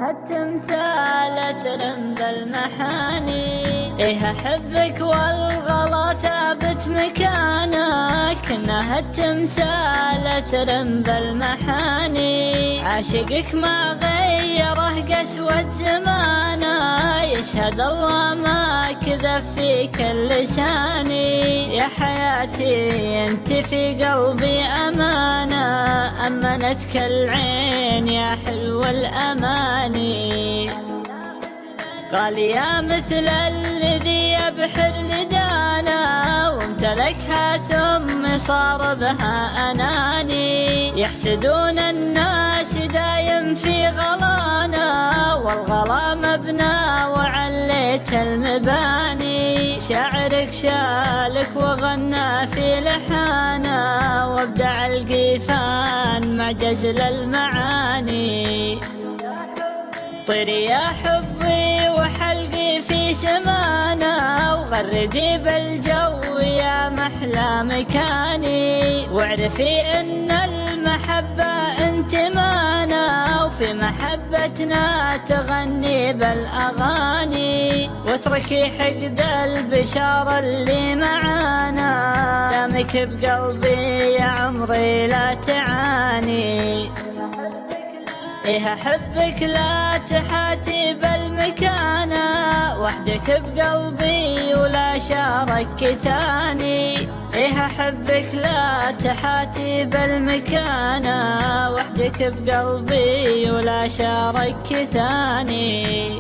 هالتمثال أثر بالمحاني. إيه أحبك والغلا ثابت مكانك، إنها التمثال أثر بالمحاني. عاشقك ما غيره قسوة زمانه، يشهد الله ما كذب فيك اللساني. يا حياتي انت في قلبي أمانة، أمنتك العين يا حلو الأماني. غالية مثل الذي يبحر لدانا، وامتلكها ثم صار بها أناني. يحسدون الناس دايم في غلانا، والغلا مبنى وعليت المباني. شاعرك شالك وغنى في لحانا، وابدع القيفان مع جزل المعاني. طيري يا حبي وحلقي في سمانا، وغردي بالجو يا محلى مكاني. واعرفي ان المحبة انتمانا، وفي محبتنا تغني بالاغاني. واتركي حقد البشار اللي معانا، دامك بقلبي يا عمري لا تعاني. إيه أحبك لا تحاتي بالمكانة، وحدك بقلبي ولا شارك ثاني. إيه أحبك لا تحاتي بالمكانة، وحدك بقلبي ولا شارك ثاني.